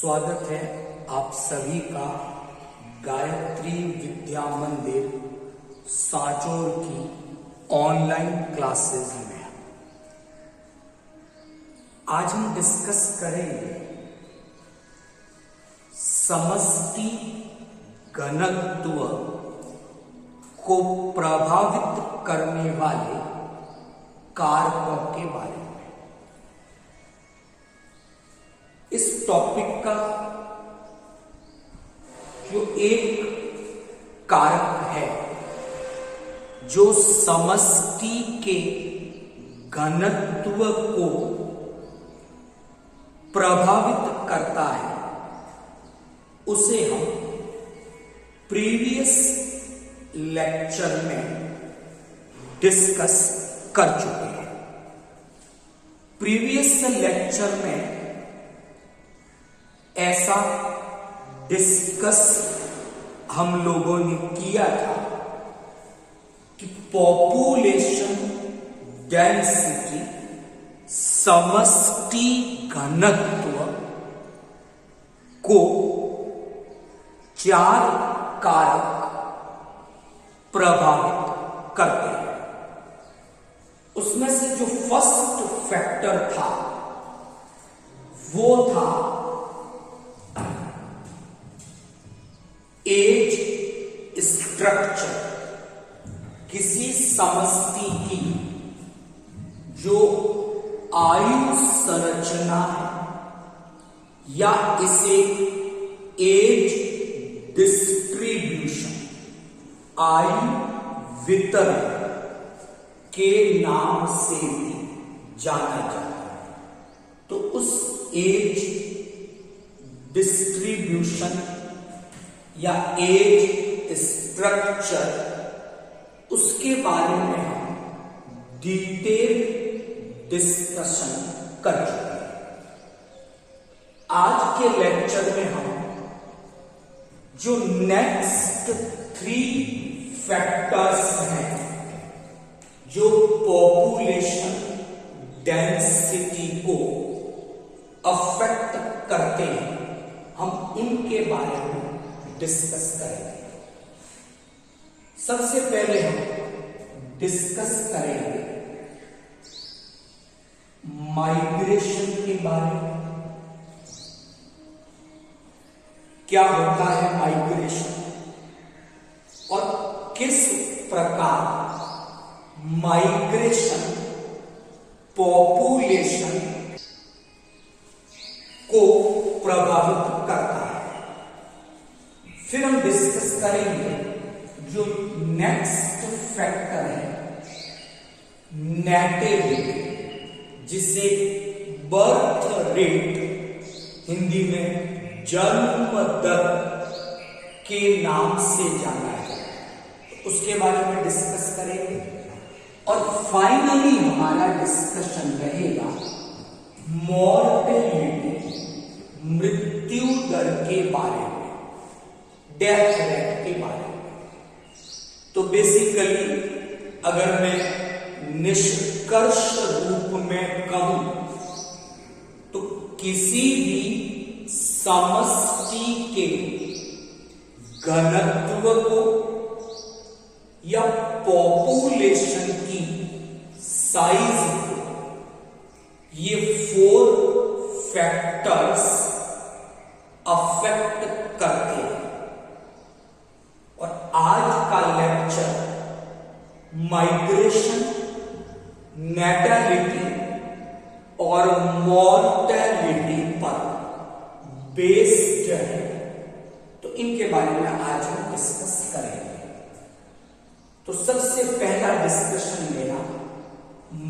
स्वागत है आप सभी का गायत्री विद्या मंदिर सांचौर की ऑनलाइन क्लासेस में। आज हम डिस्कस करेंगे समष्टि घनत्व को प्रभावित करने वाले कारकों के बारे में। इस टॉपिक का जो एक कारक है जो समष्टि के घनत्व को प्रभावित करता है उसे हम प्रीवियस लेक्चर में डिस्कस कर चुके हैं। प्रीवियस लेक्चर में ऐसा डिस्कस हम लोगों ने किया था कि पॉपुलेशन डेंसिटी समष्टि घनत्व को चार कारक प्रभावित करते हैं। उसमें से जो फर्स्ट फैक्टर था वो था एज स्ट्रक्चर। किसी समष्टि की जो आयु संरचना है या इसे एज डिस्ट्रीब्यूशन आयु वितरण के नाम से भी जाना जाता है। तो उस एज डिस्ट्रीब्यूशन या एज स्ट्रक्चर उसके बारे में हम डिटेल डिस्कशन कर चुके हैं। आज के लेक्चर में हम जो नेक्स्ट 3 फैक्टर्स हैं जो पॉपुलेशन डेंसिटी को अफेक्ट करते हैं, हम इनके बारे में डिस्कस करेंगे। सबसे पहले हम डिस्कस करेंगे माइग्रेशन के बारे में। क्या होता है माइग्रेशन और किस प्रकार माइग्रेशन पॉपुलेशन को प्रभावित करता है। फिर हम डिस्कस करेंगे जो नेक्स्ट फैक्टर है नेटिविटी, जिसे बर्थ रेट हिंदी में जन्म दर के नाम से जाना है, तो उसके बारे में डिस्कस करेंगे। और फाइनली हमारा डिस्कशन रहेगा मॉर्टेलिटी, मृत्यु दर के बारे में, डेथ रेट के बारे में। तो बेसिकली अगर मैं निष्कर्ष रूप में कहूं तो किसी भी समष्टि के घनत्व को या पॉपुलेशन की साइज को ये 4 फैक्टर्स अफेक्ट करते हैं। और आज का लेक्चर माइग्रेशन, नेटलिटी और मॉर्टेलिटी पर बेस्ड है, तो इनके बारे में आज हम डिस्कस करेंगे। तो सबसे पहला डिस्कशन मेरा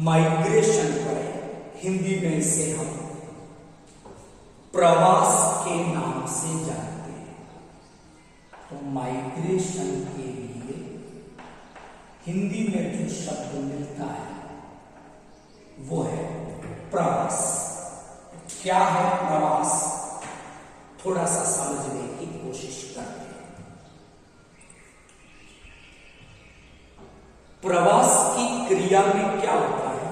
माइग्रेशन पर है। हिंदी में इसे हम प्रवास के नाम से जानते हैं। तो माइग्रेशन के लिए हिंदी में जो शब्द मिलता है वो है प्रवास। क्या है प्रवास, थोड़ा सा समझने की कोशिश करते हैं। प्रवास की क्रिया में क्या होता है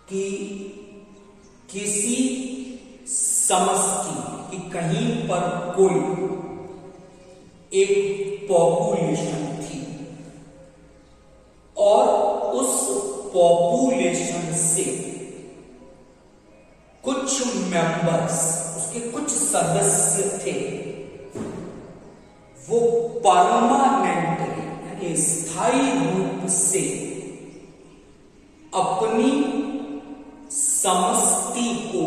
कि किसी समष्टि कि कहीं पर कोई एक पॉपुलेशन थी और उस पॉपुलेशन से कुछ मेंबर्स, उसके कुछ सदस्य थे, वो परमानेंटली यानी स्थायी रूप से अपनी समष्टि को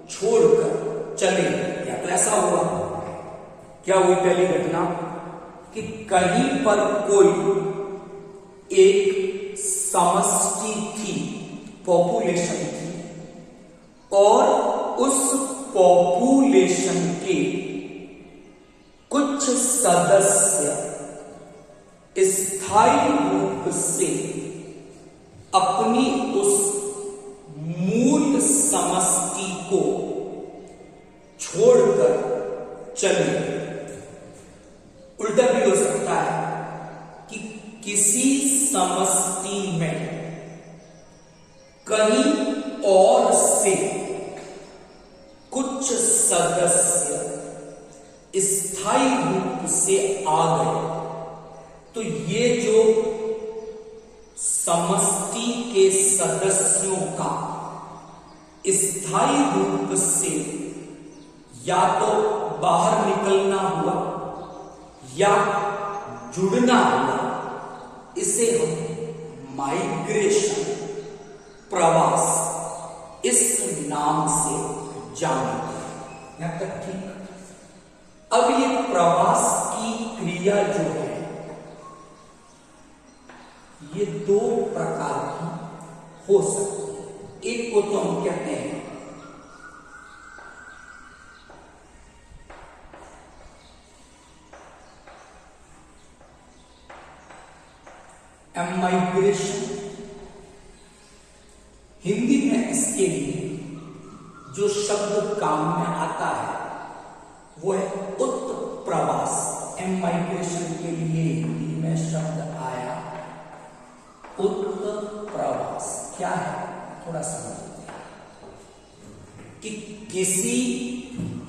छोड़कर चले गए। या तो ऐसा हुआ, क्या हुई पहली घटना कि कहीं पर कोई एक समष्टि थी, पॉपुलेशन थी, और उस पॉपुलेशन के कुछ सदस्य स्थायी रूप से अपनी उस मूल समष्टि को छोड़कर चले गए। उल्टा भी हो सकता है कि किसी समष्टि में कहीं और से कुछ सदस्य स्थायी रूप से आ गए, तो ये जो समष्टि के सदस्यों का स्थायी रूप से या तो बाहर निकलना हुआ या जुड़ना हुआ, इसे हम माइग्रेशन, प्रवास, इस नाम से जानते हैं। यहां तक ठीक। अब ये प्रवास की क्रिया जो है ये दो प्रकार की हो सकती है। एक को तो हम कहते हैं एमाइग्रेशन। हिंदी में इसके लिए जो शब्द काम में आता है वो है उत्प्रवास। एमाइग्रेशन के लिए हिंदी में शब्द आया उत्प्रवास। क्या है थोड़ा समझते हैं कि किसी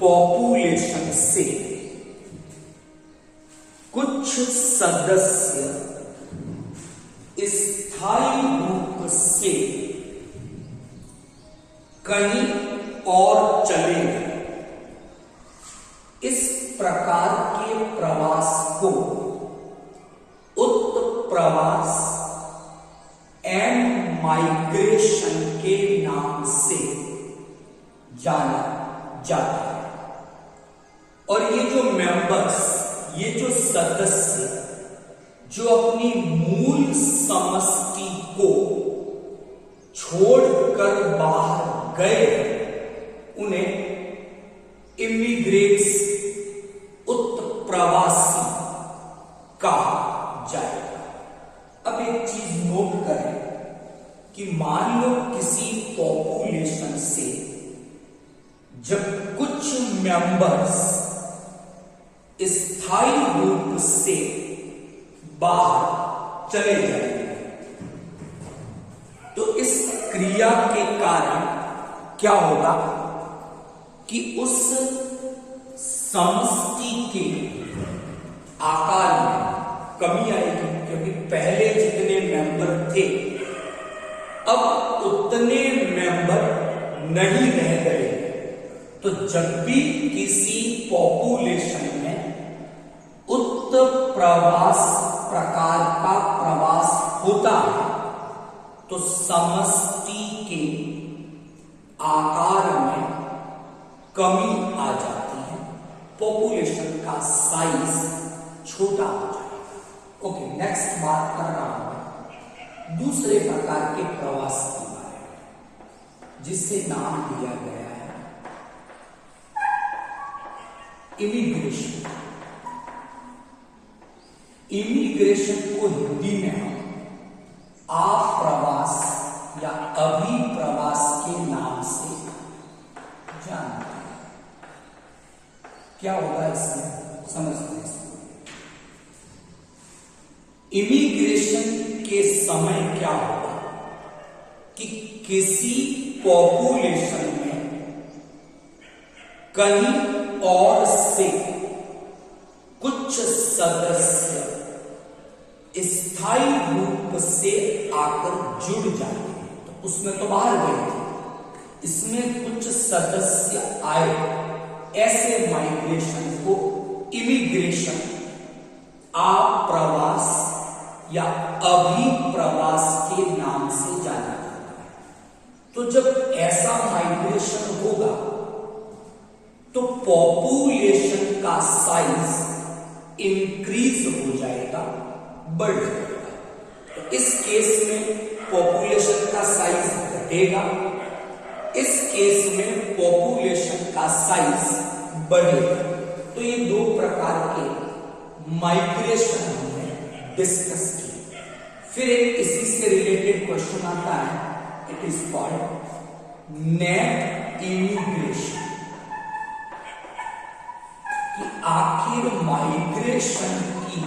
पॉपुलेशन से कुछ सदस्य स्थायी रूप से कहीं और चले गए। इस प्रकार के प्रवास को उत्प्रवास एंड माइग्रेशन के नाम से जाना जाता है। और ये जो मेंबर्स, ये जो सदस्य जो अपनी मूल समष्टि को छोड़कर बाहर गए, उन्हें इमिग्रेट्स, उत्प्रवासी कहा जाएगा। अब एक चीज नोट करें कि मान लो किसी पॉपुलेशन से जब कुछ मेंबर्स स्थायी रूप से बाहर चले जाएंगे, तो इस क्रिया के कारण क्या होगा कि उस समष्टि के आकार में कमी आएगी, क्योंकि पहले जितने मेंबर थे अब उतने मेंबर नहीं रह गए। तो जब भी किसी पॉपुलेशन में उत्प्रवास प्रकार का प्रवास होता है तो समष्टि के आकार में कमी आ जाती है, पॉपुलेशन का साइज छोटा हो जाएगा। ओके, नेक्स्ट बात कर रहा हूं दूसरे प्रकार के प्रवास के बारे में, जिससे नाम दिया गया है इमिग्रेशन। इमिग्रेशन को हिंदी में हम आप्रवास या अभिप्रवास के नाम से जानते हैं। क्या होगा इसमें समझते हैं। इमिग्रेशन के समय क्या होगा कि किसी पॉपुलेशन में कहीं और से कुछ सदस्य स्थायी रूप से आकर जुड़ जाते हैं, तो उसमें तो बाहर गए थे, इसमें कुछ सदस्य आए, ऐसे माइग्रेशन को इमिग्रेशन, आप्रवास या अभिप्रवास के नाम से जाना जाता है। तो जब ऐसा माइग्रेशन होगा तो पॉपुलेशन का साइज इंक्रीज हो जाएगा, बढ़ जाएगा। तो इस केस में पॉपुलेशन का साइज घटेगा, इस केस में पॉपुलेशन का साइज बढ़ेगा। तो ये दो प्रकार के माइग्रेशन हमने डिस्कस किए। फिर एक इसी से रिलेटेड क्वेश्चन आता है, it is called net immigration, कि आखिर माइग्रेशन की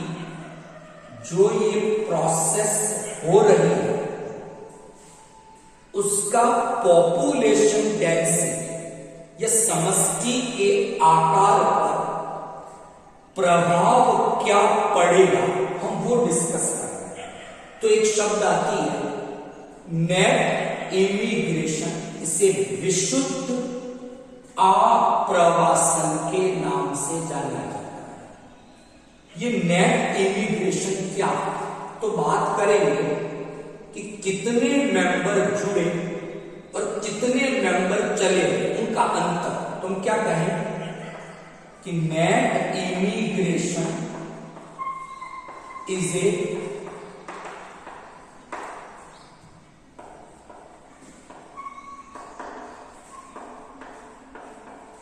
जो ये प्रोसेस हो रही है उसका पॉपुलेशन डेंसिटी या समष्टि के आकार पर प्रभाव क्या पड़ेगा, हम वो डिस्कस करेंगे। तो एक शब्द आती है नेट इमिग्रेशन, इसे विशुद्ध आप्रवासन के नाम से जाना जाता है। ये नेट इमिग्रेशन क्या, तो बात करेंगे कि कितने मेंबर जुड़े और कितने मेंबर चले, उनका अंतर। तुम क्या कहें कि नेट इमिग्रेशन इज ए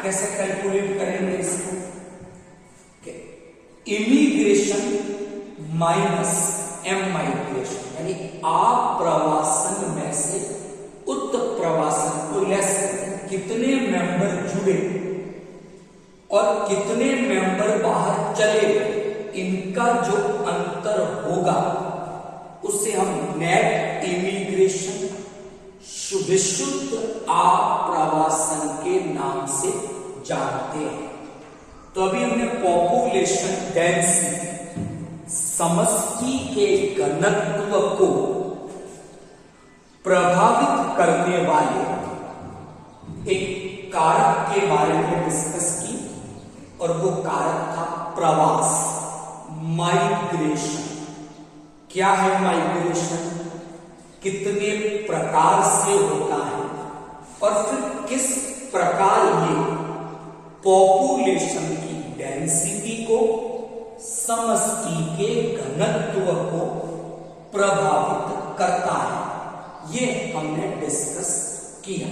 कैसे कैलकुलेट करेंगे इसको, इमिग्रेशन माइनस एम माइग्रेशन, यानी आप्रवासन में से उत्प्रवासन को लेस, कितने मेंबर जुड़े और कितने मेंबर बाहर चले गए, इनका जो अंतर होगा उसे हम नेट इमिग्रेशन विशुद्ध आप्रवासन के नाम से जानते हैं। तो अभी हमने पॉपुलेशन डेंसिटी, समष्टि के घनत्व को प्रभावित करने वाले एक कारक के बारे में डिस्कस की, और वो कारक था प्रवास, माइग्रेशन। क्या है माइग्रेशन, कितने प्रकार से होता है, और फिर किस प्रकार ये पॉपुलेशन की डेंसिटी को, समष्टि के घनत्व को प्रभावित करता है, ये हमने डिस्कस किया।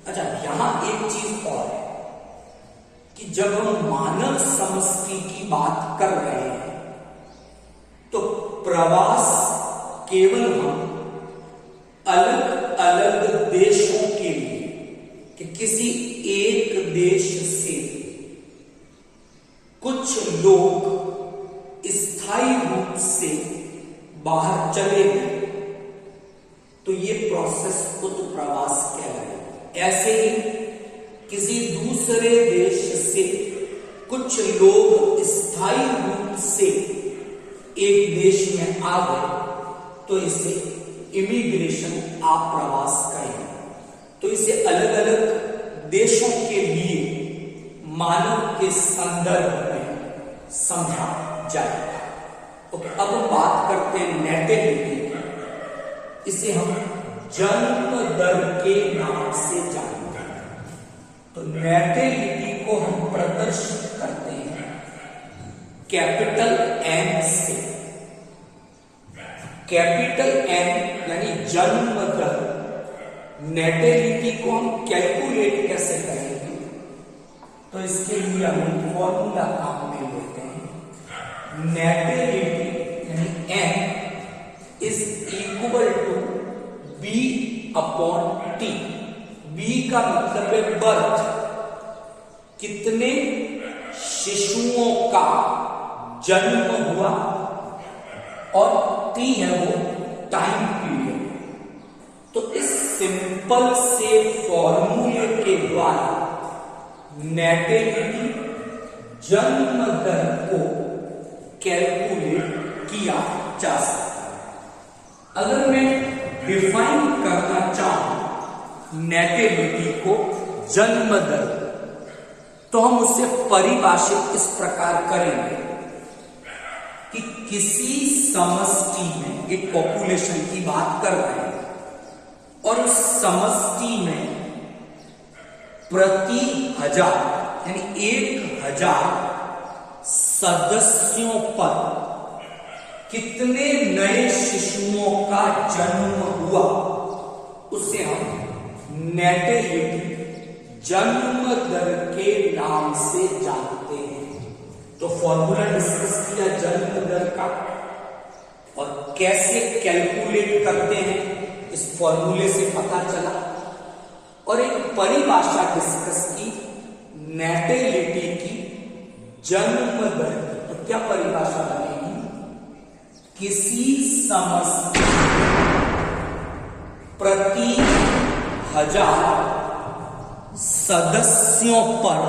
अच्छा, यहां एक चीज और है कि जब हम मानव समष्टि की बात कर रहे हैं तो प्रवास केवल हम अलग अलग देशों के लिए, कि किसी एक देश से कुछ लोग स्थायी रूप से बाहर चले गए, तो ये प्रोसेस उत्प्रवास कहलाएगा। ऐसे ही किसी दूसरे देश से कुछ लोग स्थायी रूप से एक देश में आ गए तो इसे इमिग्रेशन आप्रवास कहेंगे। तो इसे अलग अलग देशों के लिए मानव के संदर्भ में समझा जाएगा। ओके, अब हम बात करते हैं नेटिलिटी की। इसे हम जन्म दर के नाम से जानते हैं। तो नेटिलिटी को हम प्रदर्शित करते हैं कैपिटल एन से। कैपिटल एन यानी जन्म दर। नेटिलिटी को हम कैलकुलेट कैसे करेंगे, तो इसके लिए हम फॉर्मूला काम में लेते हैं। नेटिलिटी यानी N is equal to B upon T. B का मतलब है बर्थ, कितने शिशुओं का जन्म हुआ, और टी है वो टाइम पीरियड। तो इस सिंपल से फॉर्मूले के द्वारा नेटिलिटी जन्म दर को कैलकुलेट किया जा सकता है। अगर मैं डिफाइन करना चाहूं नेटिलिटी को, जन्म दर, तो हम उसे परिभाषित इस प्रकार करेंगे कि किसी समष्टि में, एक पॉपुलेशन की बात कर रहे हैं, और उस समष्टि में प्रति 1000 यानी 1000 सदस्यों पर कितने नए शिशुओं का जन्म हुआ, उसे हम नेटिलिटी जन्म दर के नाम से जानते हैं। तो फॉर्मूला डिस्कस किया जन्म दर का, और कैसे कैलकुलेट करते हैं इस फॉर्मूले से पता चला, और एक परिभाषा डिस्कस की नेटिलिटी की जन्म दर की। तो क्या परिभाषा बनेगी? किसी समष्टि प्रति 1000 सदस्यों पर,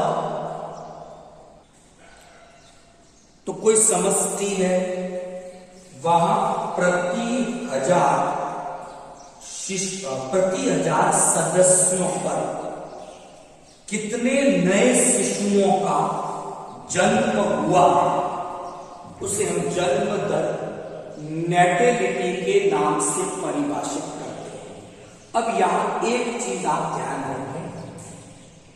तो कोई समष्टि है, वहां प्रति 1000 सदस्यों पर कितने नए शिशुओं का जन्म हुआ, उसे हम जन्म दर नेटिलिटी के नाम से परिभाषित करते हैं। अब यहां एक चीज आप ध्यान रखें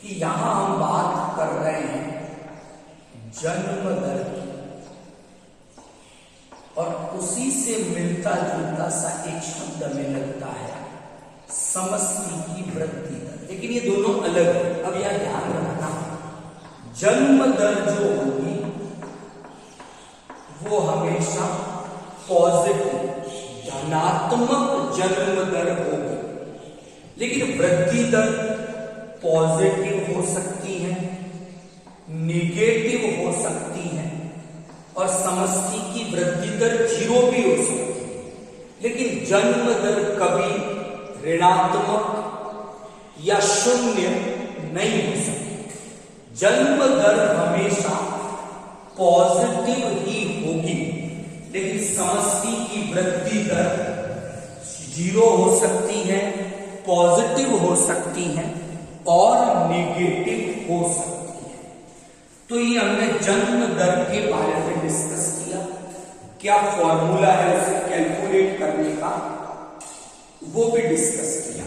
कि यहां हम बात कर रहे हैं जन्म दर की, और उसी से मिलता जुलता सा एक शब्द हमें लगता है समष्टि की वृद्धि दर, लेकिन ये दोनों अलग है। अब यह ध्यान रखना, जन्म दर जो होगी वो हमेशा पॉजिटिव, धनात्मक जन्म दर होगी, लेकिन वृद्धि दर पॉजिटिव हो सकती है, निगेटिव हो सकती है, और समष्टि की वृद्धि दर 0 भी हो सकती है, लेकिन जन्म दर कभी ऋणात्मक या शून्य नहीं हो सकती। जन्म दर हमेशा पॉजिटिव ही होगी, लेकिन समष्टि की वृद्धि दर 0 हो सकती है, पॉजिटिव हो सकती है, और नेगेटिव हो सकती है। तो ये हमने जन्म दर के बारे में डिस्कस किया, क्या फॉर्मूला है उसे कैलकुलेट करने का, वो भी डिस्कस किया।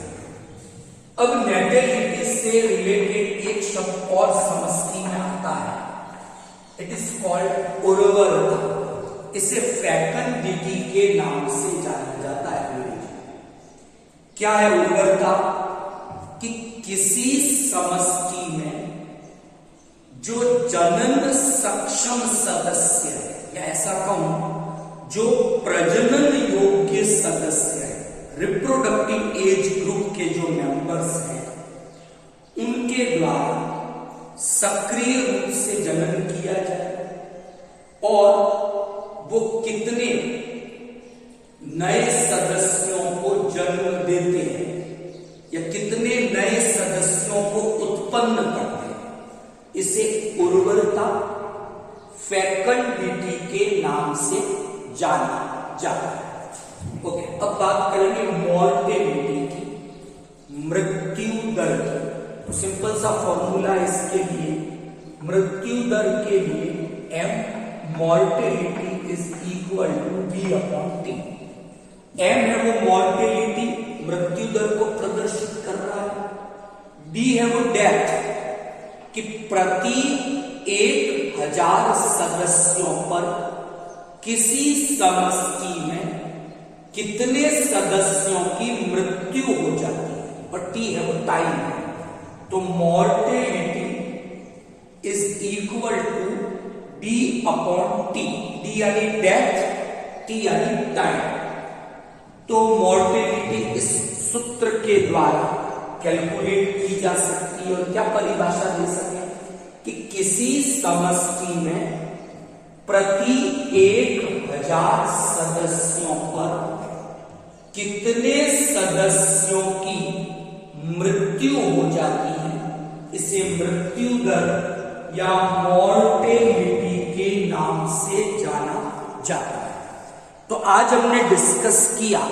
अब नेटिलिटी से रिलेटेड एक शब्द और समष्टि में आता है, इट इज कॉल्ड उर्वरता। इसे फेकंडिटी के नाम से जाना जाता है। क्या है उर्वरता? कि किसी समष्टि में जो जनन सक्षम सदस्य है, या ऐसा कहूं जो प्रजनन योग्य सदस्य है, रिप्रोडक्टिव एज ग्रुप के जो मेंबर्स हैं, उनके द्वारा सक्रिय रूप से जनन किया जाए, और वो कितने नए सदस्यों को जन्म देते हैं या कितने नए सदस्यों को उत्पन्न करते हैं, इसे उर्वरता, फेकंडिटी के नाम से जाना जाता है। ओके, अब बात करेंगे मॉर्टेलिटी की, मृत्यु दर की। तो सिंपल सा फॉर्मूला इसके लिए, मृत्यु दर के लिए m mortality is equal to v/t। m है वो मॉर्टेलिटी, मृत्यु दर को प्रदर्शित कर रहा है, d है वो डेथ, कि प्रति 1000 सदस्यों पर किसी समष्टि में कितने सदस्यों की मृत्यु हो जाती है, और t है वो टाइम है। तो mortality is equal to d/t, d यानी डेथ, t यानी टाइम। तो मॉर्टेलिटी इस सूत्र के द्वारा कैलकुलेट की जा सकती है, और क्या परिभाषा दे सके कि किसी समष्टि में प्रति 1000 सदस्यों पर कितने सदस्यों की मृत्यु हो जाती है, इसे मृत्यु दर या मॉर्टेलिटी के नाम से जाना जाता है। तो आज हमने डिस्कस किया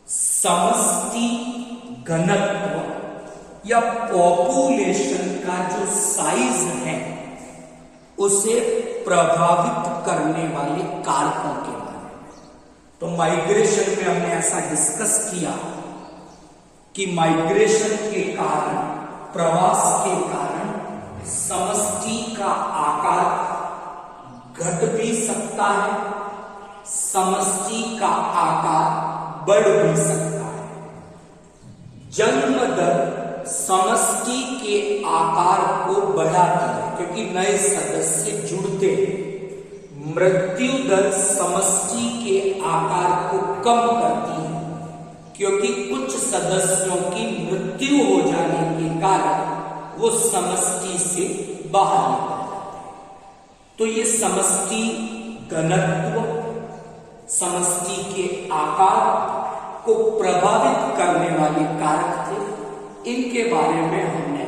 समष्टि घनत्व या पॉपुलेशन का जो साइज है उसे प्रभावित करने वाले कारकों के बारे में। तो माइग्रेशन में हमने ऐसा डिस्कस किया कि माइग्रेशन के कारण, प्रवास के कारण समष्टि का आकार घट भी सकता है, समष्टि का आकार बढ़ भी सकता है। जन्म दर समष्टि के आकार को बढ़ाती है क्योंकि नए सदस्य जुड़ते हैं। मृत्यु दर समष्टि के आकार को कम करती है क्योंकि कुछ सदस्यों की मृत्यु हो जाने के कारण वो समष्टि से बाहर निकल जाते हैं। तो ये समष्टि घनत्व, समष्टि के आकार को प्रभावित करने वाले कारक थे। इनके बारे में हमने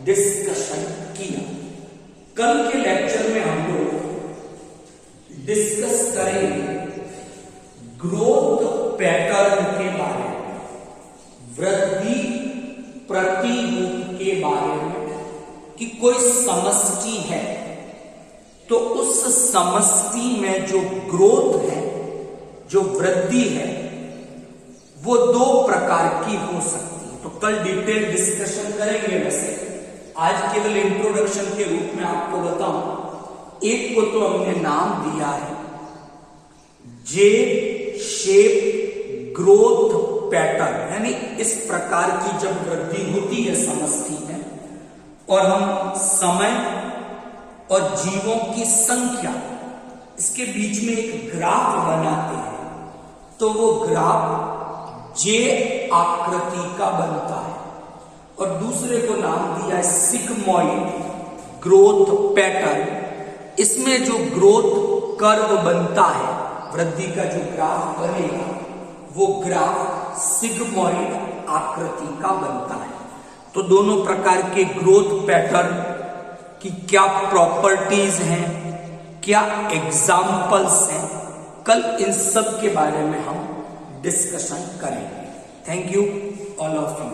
डिस्कशन किया। कल के लेक्चर में हम लोग डिस्कस करेंगे ग्रोथ पैटर्न के बारे में, वृद्धि प्रतिरूप के बारे में कि कोई समष्टि है तो उस समष्टि में जो ग्रोथ है, जो वृद्धि है, वो दो प्रकार की हो सकती है। तो कल डिटेल डिस्कशन करेंगे। वैसे आज केवल इंट्रोडक्शन के रूप में आपको बताऊं, एक को तो हमने नाम दिया है जे शेप ग्रोथ पैटर्न, यानी इस प्रकार की जब वृद्धि होती है समष्टि में और हम समय और जीवों की संख्या इसके बीच में एक ग्राफ बनाते हैं तो वो ग्राफ जे आकृति का बनता है। और दूसरे को नाम दिया है सिग्मॉइड ग्रोथ पैटर्न। इसमें जो ग्रोथ कर्व बनता है, वृद्धि का जो ग्राफ बनेगा वो ग्राफ सिग्मॉइड आकृति का बनता है। तो दोनों प्रकार के ग्रोथ पैटर्न की क्या प्रॉपर्टीज हैं, क्या एग्जाम्पल्स हैं, कल इन सब के बारे में हम डिस्कशन करेंगे। Thank you all of you.